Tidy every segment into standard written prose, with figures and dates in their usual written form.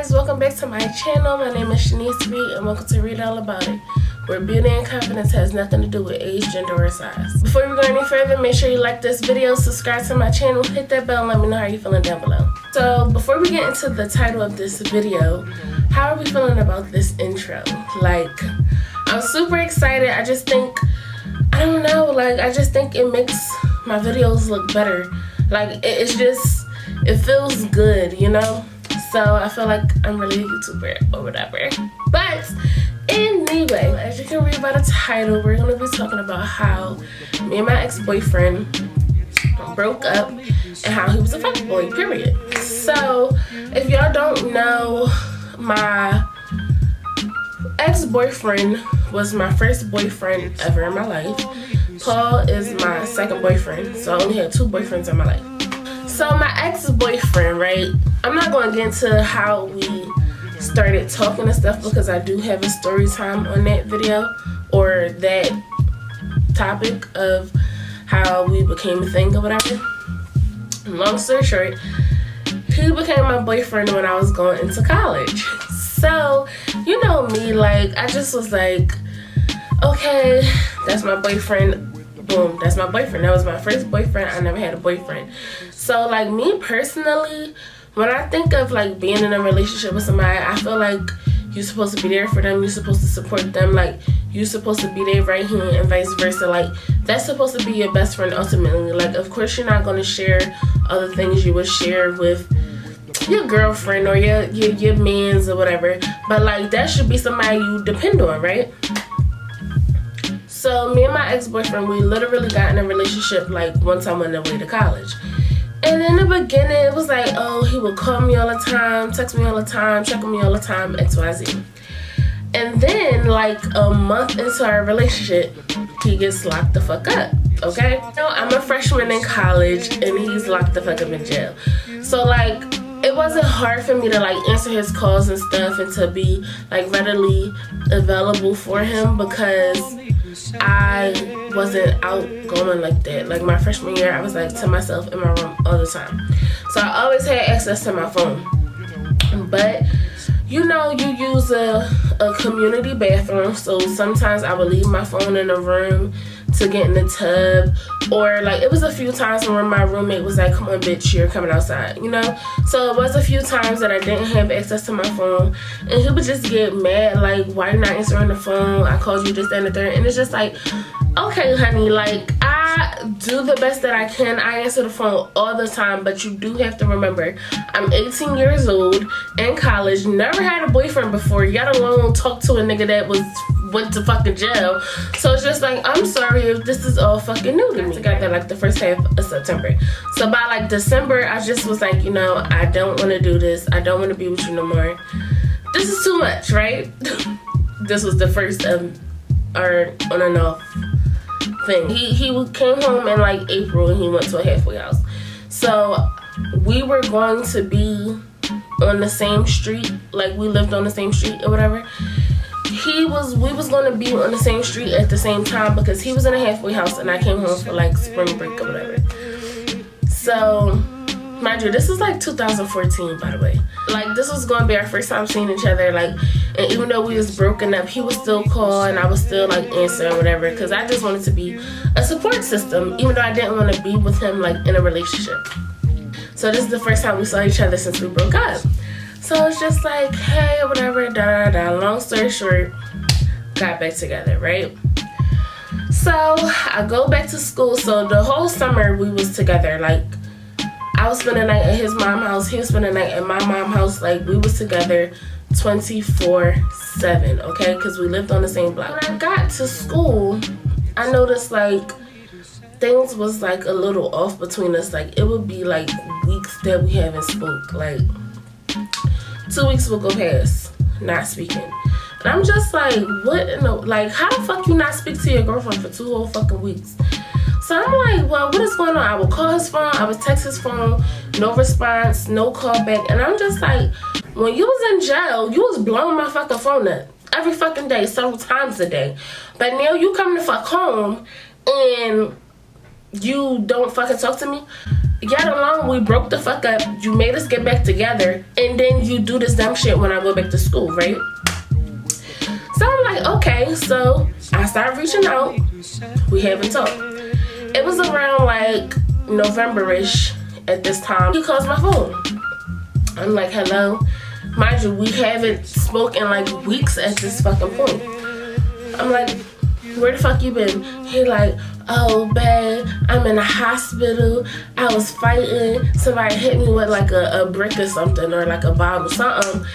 guys, welcome back to my channel. My name is Shanice Reid and welcome to Read All About It, where beauty and confidence has nothing to do with age, gender, or size. Before we go any further, make sure you like this video, subscribe to my channel, hit that bell, and let me know how you're feeling down below. So before we get into the title of this video, how are we feeling about this intro? Like, I'm super excited. I just think it makes my videos look better. Like, it feels good, you know? So I feel like I'm really a YouTuber or whatever. But anyway, as you can read by the title, we're gonna be talking about how me and my ex-boyfriend broke up and how he was a fuckboy, period. So if y'all don't know, my ex-boyfriend was my first boyfriend ever in my life. Paul is my second boyfriend, so I only had two boyfriends in my life. So my ex-boyfriend, right, I'm not going to get into how we started talking and stuff because I do have a story time on that video or that topic of how we became a thing or whatever. Long story short, he became my boyfriend when I was going into college. So, you know me, like, I just was like, okay, that's my boyfriend. Boom, that's my boyfriend. That was my first boyfriend. I never had a boyfriend. So, like, me personally, when I think of, like, being in a relationship with somebody, I feel like you're supposed to be there for them. You're supposed to support them. Like, you're supposed to be their right hand and vice versa. Like, that's supposed to be your best friend ultimately. Like, of course, you're not going to share other things you would share with your girlfriend or your mans or whatever. But, like, that should be somebody you depend on, right? So me and my ex-boyfriend, we literally got in a relationship like one time on the way to college. And in the beginning, it was like, oh, he would call me all the time, text me all the time, check on me all the time, XYZ. And then, like, a month into our relationship, he gets locked the fuck up, okay? You know, I'm a freshman in college, and he's locked the fuck up in jail. So, like, it wasn't hard for me to, like, answer his calls and stuff and to be, like, readily available for him because I wasn't outgoing like that. Like, my freshman year, I was, like, to myself in my room all the time. So I always had access to my phone. But, you know, you use a community bathroom, so sometimes I would leave my phone in the room to get in the tub, or like it was a few times when my roommate was like, come on bitch, you're coming outside, you know? So it was a few times that I didn't have access to my phone, and he would just get mad, like, why you not answering the phone? I called you this, that, and the third. And it's just like, okay, honey, like, I do the best that I can. I answer the phone all the time, but you do have to remember, I'm 18 years old, in college, never had a boyfriend before, yet alone talk to a nigga that went to fucking jail. So it's just like, I'm sorry if this is all fucking new to me. Together like the first half of September. So by like December, I just was like, you know, I don't want to do this. I don't want to be with you no more. This is too much, right? This was the first of our on and off thing. He came home in like April and he went to a halfway house. So we were going to be on the same street, like we lived on the same street or whatever. We was going to be on the same street at the same time because he was in a halfway house and I came home for like spring break or whatever. So, mind you, this is like 2014, by the way. Like, this was going to be our first time seeing each other. Like, and even though we was broken up, he would still call and I would still like answer or whatever because I just wanted to be a support system, even though I didn't want to be with him like in a relationship. So this is the first time we saw each other since we broke up. So it's just like, hey, whatever, da-da-da. Long story short, got back together, right? So I go back to school. So the whole summer we was together. Like, I was spending the night at his mom's house. He was spending the night at my mom's house. Like, we was together 24/7, okay? Because we lived on the same block. When I got to school, I noticed, like, things was, like, a little off between us. Like, it would be, like, weeks that we haven't spoke. Like, 2 weeks will go past not speaking. And I'm just like, what in the, like, how the fuck you not speak to your girlfriend for 2 whole fucking weeks? So I'm like, well, what is going on? I would call his phone, I would text his phone, no response, no call back. And I'm just like, when you was in jail, you was blowing my fucking phone up every fucking day, several times a day. But now you come to fuck home and you don't fucking talk to me. Yet alone, we broke the fuck up. You made us get back together, and then you do this dumb shit when I go back to school, right? So I'm like, okay. So I started reaching out. We haven't talked. It was around like November-ish at this time. He calls my phone. I'm like, hello. Mind you, we haven't spoken like weeks at this fucking point. I'm like, where the fuck you been? He like, oh, babe, I'm in the hospital. I was fighting. Somebody hit me with like a brick or something, or like a bomb or something.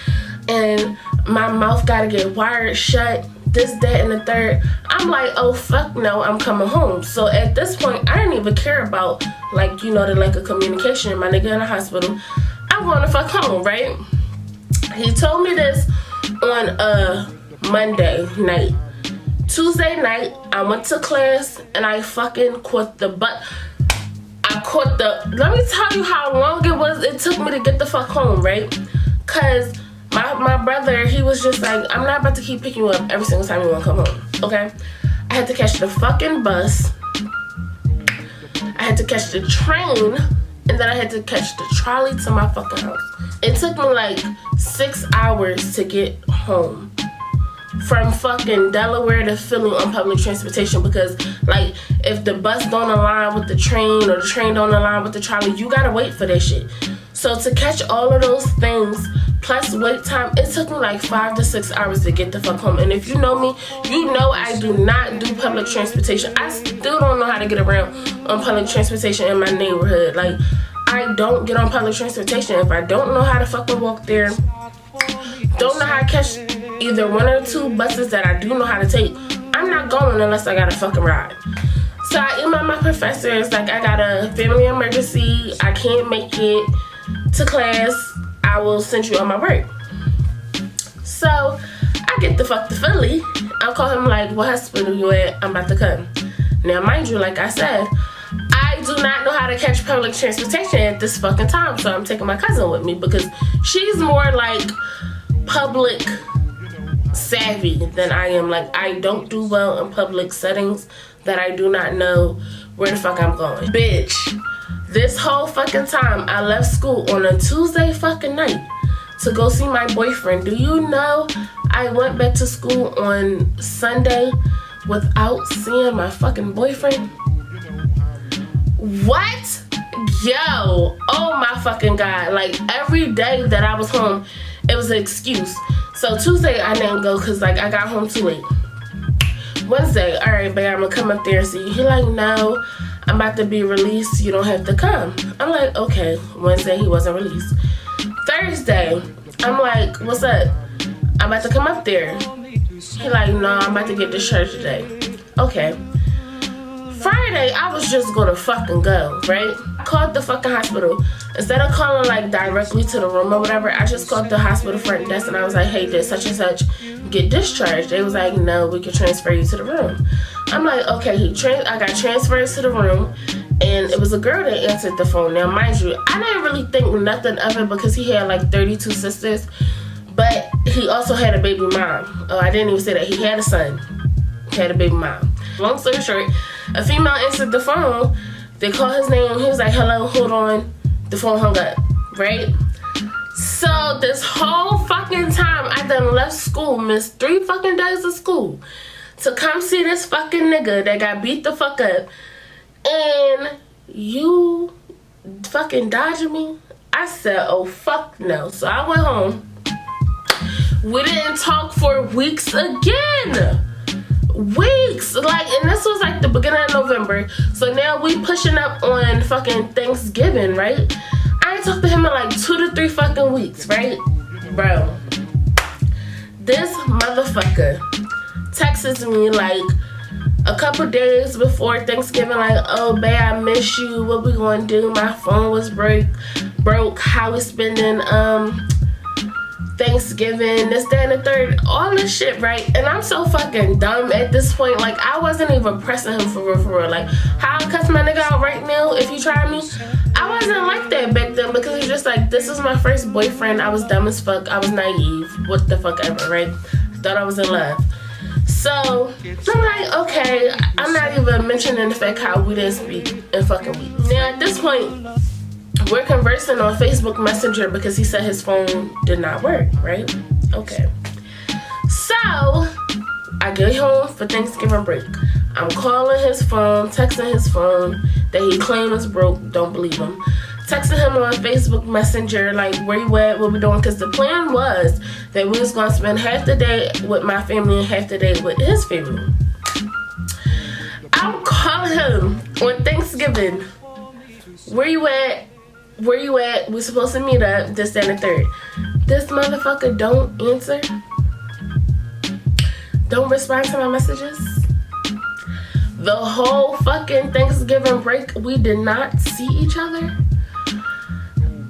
And my mouth gotta get wired shut. This, that, and the third. I'm like, oh, fuck no, I'm coming home. So at this point, I didn't even care about, like, you know, the lack of communication. My nigga in the hospital. I'm going to fuck home, right? He told me this on a Monday night. Tuesday night, I went to class and I fucking caught the butt. Let me tell you how long it took me to get the fuck home, right? Cause my brother, he was just like, I'm not about to keep picking you up every single time you want to come home, okay? I had to catch the fucking bus. I had to catch the train. And then I had to catch the trolley to my fucking house. It took me like 6 hours to get home. From fucking Delaware to Philly on public transportation, because like if the bus don't align with the train or the train don't align with the trolley, you gotta wait for that shit. So to catch all of those things plus wait time, it took me like 5 to 6 hours to get the fuck home. And if you know me, you know I do not do public transportation. I still don't know how to get around on public transportation in my neighborhood. Like, I don't get on public transportation. If I don't know how to fucking walk there, don't know how to catch either one or two buses that I do know how to take, I'm not going unless I got a fucking ride. So I emailed my professors, like, I got a family emergency, I can't make it to class, I will send you on my work. So I get the fuck to Philly. I'll call him like, what hospital you at? I'm about to come. Now mind you, like I said, I do not know how to catch public transportation at this fucking time, so I'm taking my cousin with me because she's more like public savvy than I am. Like, I don't do well in public settings that I do not know where the fuck I'm going. Bitch, this whole fucking time I left school on a Tuesday fucking night to go see my boyfriend. Do you know I went back to school on Sunday without seeing my fucking boyfriend? What? Yo, oh my fucking God. Like, every day that I was home, it was an excuse. So Tuesday I didn't go because like I got home too late. Wednesday, all right, babe, I'm gonna come up there and see you. He like, no, I'm about to be released. You don't have to come. I'm like, okay. Wednesday, he wasn't released. Thursday, I'm like, what's up? I'm about to come up there. He like, no, I'm about to get discharged today. Okay. Friday, I was just gonna fucking go, right? Called the fucking hospital. Instead of calling like directly to the room or whatever, I just called the hospital front desk and I was like, hey, did such and such get discharged? They was like, no, we can transfer you to the room. I'm like, okay, I got transferred to the room, and it was a girl that answered the phone. Now, mind you, I didn't really think nothing of it because he had like 32 sisters, but he also had a baby mom. Oh, I didn't even say that. He had a son. He had a baby mom. Long story short, a female answered the phone. They called his name. He was like, hello, hold on. The phone hung up, right? So this whole fucking time, I done left school, missed 3 fucking days of school to come see this fucking nigga that got beat the fuck up. And you fucking dodging me? I said, oh, fuck no. So I went home. We didn't talk for weeks again. Weeks. Like, and this was like the beginning of November. So now we pushing up on fucking Thanksgiving, right? I ain't talked to him in like 2 to 3 fucking weeks, right? Bro. This motherfucker texts me like a couple days before Thanksgiving, like, oh, babe, I miss you. What we gonna do? My phone was broke. How we spending Thanksgiving, this, that, and the third, all this shit, right? And I'm so fucking dumb at this point. Like, I wasn't even pressing him for real. Like, how I cuss my nigga out right now if you try me? I wasn't like that back then because it's just like, this is my first boyfriend. I was dumb as fuck. I was naive. What the fuck ever, right? I thought I was in love. So, I'm like, okay, I'm not even mentioning the fact how we didn't speak in fucking weeks. Now, at this point, we're conversing on Facebook Messenger because he said his phone did not work, right? Okay. So, I get home for Thanksgiving break. I'm calling his phone, texting his phone that he claimed was broke. Don't believe him. Texting him on Facebook Messenger, like, where you at, what we doing? Because the plan was that we was going to spend half the day with my family and half the day with his family. I'm calling him on Thanksgiving. Where you at? Where you at? We're supposed to meet up this, that, and the third. This motherfucker don't answer. Don't respond to my messages. The whole fucking Thanksgiving break, we did not see each other.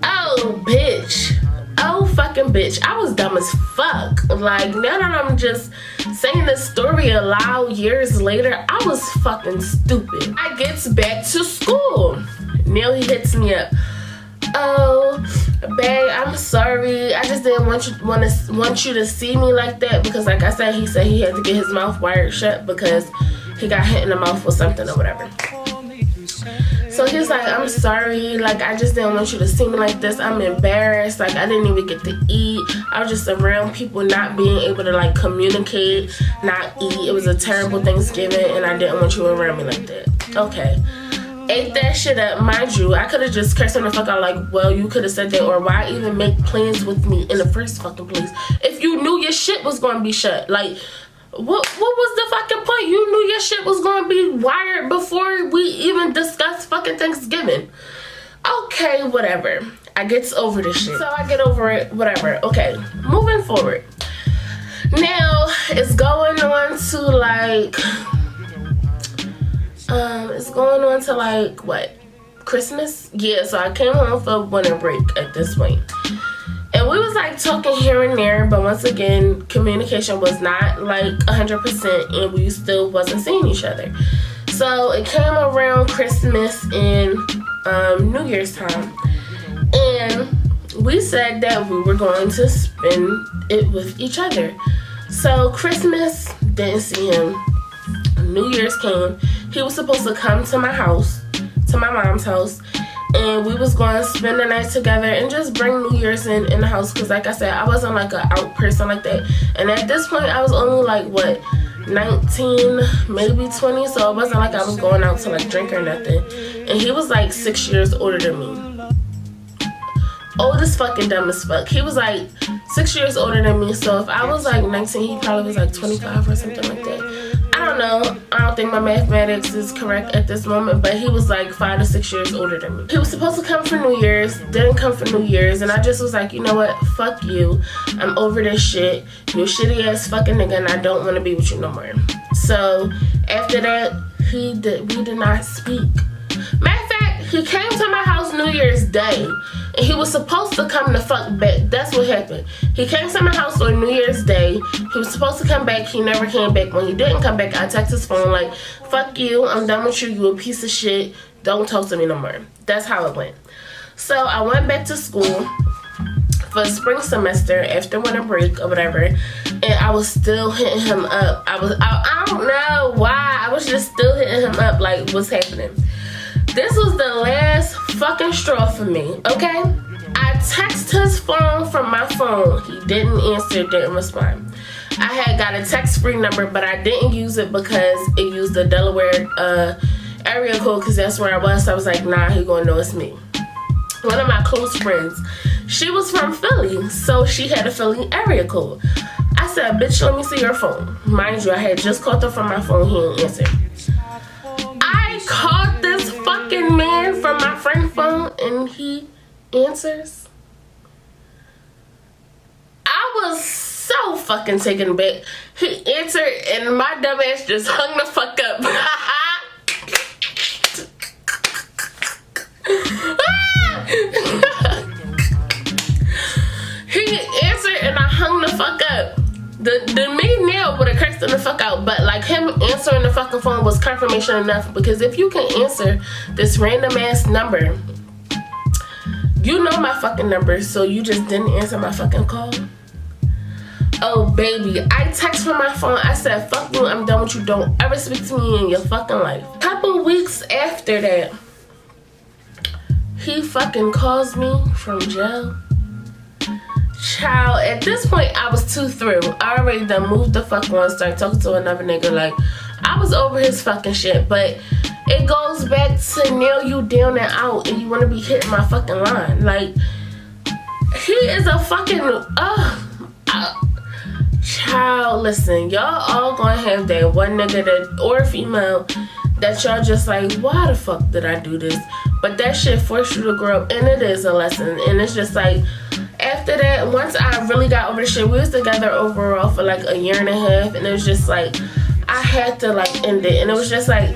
Oh, bitch. Oh, fucking bitch. I was dumb as fuck. Like, now that I'm just saying this story aloud years later, I was fucking stupid. I gets back to school. Now he hits me up. Oh, babe, I'm sorry. I just didn't want you to see me like that because, like I said, he said he had to get his mouth wired shut because he got hit in the mouth with something or whatever. So he's like, I'm sorry. Like, I just didn't want you to see me like this. I'm embarrassed. Like, I didn't even get to eat. I was just around people not being able to, like, communicate, not eat. It was a terrible Thanksgiving, and I didn't want you around me like that. Okay. Ate that shit up. Mind you, I could have just cursed him the fuck out like, well, you could have said that, or why even make plans with me in the first fucking place if you knew your shit was going to be shut? Like, what was the fucking point? You knew your shit was going to be wired before we even discussed fucking Thanksgiving. Okay, whatever. I get over this shit. So I get over it, whatever. Okay, moving forward. Now, it's going on to like... it's going on to like what, Christmas? Yeah, so I came home for winter break at this point, and we was like talking here and there, but once again communication was not like 100%, and we still wasn't seeing each other. So it came around Christmas and New Year's time, and we said that we were going to spend it with each other. So Christmas, didn't see him. New Year's came. He was supposed to come to my house, to my mom's house, and we was going to spend the night together and just bring New Year's in the house, because like I said, I wasn't like an out person like that, and at this point I was only like what, 19, maybe 20, so it wasn't like I was going out to like drink or nothing. And he was like 6 years older than me. Old as fucking dumb as fuck. He was like 6 years older than me, so if I was like 19, he probably was like 25 or something like that. I don't know. I don't think my mathematics is correct at this moment, but he was like 5 to 6 years older than me. He was supposed to come for New Year's, didn't come for New Year's, and I just was like, you know what? Fuck you. I'm over this shit. You shitty ass fucking nigga, and I don't want to be with you no more. So after that, we did not speak. Matter of fact, he came to my house New Year's Day, and he was supposed to come the fuck back. That's what happened. He came to my house on New Year's Day. He was supposed to come back. He never came back. When he didn't come back, I texted his phone like, fuck you. I'm done with you. You a piece of shit. Don't talk to me no more. That's how it went. So I went back to school for spring semester after winter break or whatever, and I was still hitting him up. I don't know why. I was just still hitting him up like, what's happening? This was the last fucking straw for me, okay? I texted his phone from my phone. He didn't answer, didn't respond. I had got a text-free number, but I didn't use it because it used the Delaware area code, because that's where I was. So I was like, nah, he gonna know it's me. One of my close friends, she was from Philly, so she had a Philly area code. I said, bitch, let me see your phone. Mind you, I had just called her from my phone. He didn't answer. I called this fucking man from my friend's phone, and he answers. I was so fucking taken aback. He answered, and my dumb ass just hung the fuck up. He answered, and I hung the fuck up. The me now would have cursed him the fuck out, but like him answering the fucking phone was confirmation enough, because if you can answer this random ass number, you know my fucking number, so you just didn't answer my fucking call. Oh baby, I text from my phone. I said, fuck you, I'm done with you. Don't ever speak to me in your fucking life. Couple weeks after that, he fucking calls me from jail. Child, at this point, I was too through. I already done moved the fuck on, started talking to another nigga. Like, I was over his fucking shit. But it goes back to nail you down and out, and you want to be hitting my fucking line. Like, he is a fucking... child, listen. Y'all all gonna have that one nigga that, or female that y'all just like, why the fuck did I do this? But that shit forced you to grow up, and it is a lesson. And it's just like, after that, once I really got over the shit, we was together overall for like a year and a half, and it was just like, I had to like end it. And it was just like,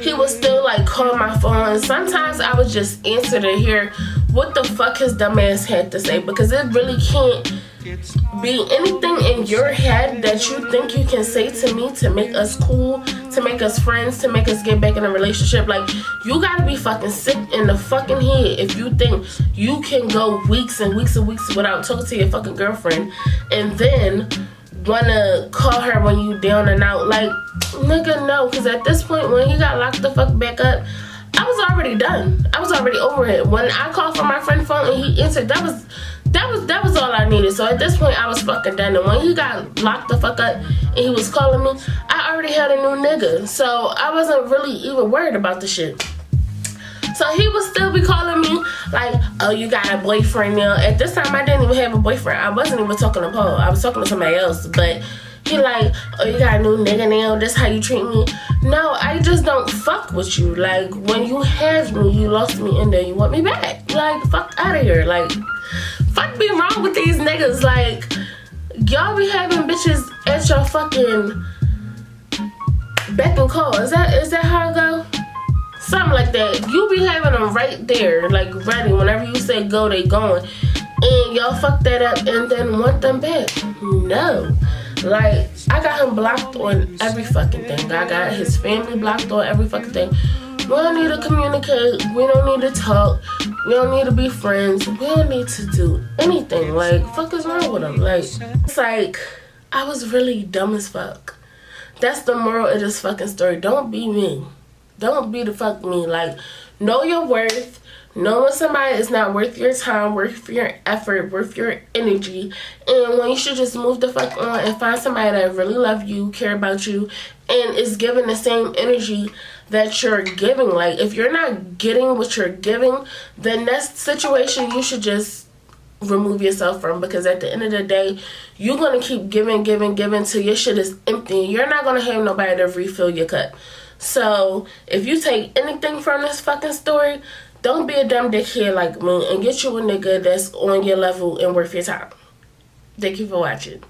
he would still like call my phone, and sometimes I would just answer to hear what the fuck his dumb ass had to say, because it really can't be anything in your head that you think you can say to me to make us cool, to make us friends, to make us get back in a relationship. Like, you gotta be fucking sick in the fucking head if you think you can go weeks and weeks and weeks without talking to your fucking girlfriend and then wanna call her when you down and out. Like, nigga, no. Because at this point, when he got locked the fuck back up, I was already done. I was already over it. When I called from my friend's phone and he answered, that was all I needed. So at this point, I was fucking done. And when he got locked the fuck up and he was calling me, I already had a new nigga. So I wasn't really even worried about the shit. So he would still be calling me like, oh, you got a boyfriend now. At this time, I didn't even have a boyfriend. I wasn't even talking to Paul. I was talking to somebody else. But he like, oh, you got a new nigga now? This how you treat me? No, I just don't fuck with you. Like, when you have me, you lost me, and then you want me back. Like, fuck out of here. Like, fuck be wrong with these niggas. Like, y'all be having bitches at your fucking beck and call. Is that how it go? Something like that. You be having them right there, like ready. Whenever you say go, they going. And y'all fuck that up and then want them back. No. Like, I got him blocked on every fucking thing. I got his family blocked on every fucking thing. We don't need to communicate. We don't need to talk. We don't need to be friends. We don't need to do anything. Like, fuck is wrong with him? Like, it's like, I was really dumb as fuck. That's the moral of this fucking story. Don't be me. Don't be the fuck me. Like, know your worth. Know when somebody is not worth your time, worth your effort, worth your energy. And when you should just move the fuck on and find somebody that really love you, care about you, and is giving the same energy that you're giving. Like, if you're not getting what you're giving, then that situation you should just remove yourself from, because at the end of the day, you're going to keep giving till your shit is empty. You're not going to have nobody to refill your cup. So, if you take anything from this fucking story, don't be a dumb dickhead like me and get you a nigga that's on your level and worth your time. Thank you for watching.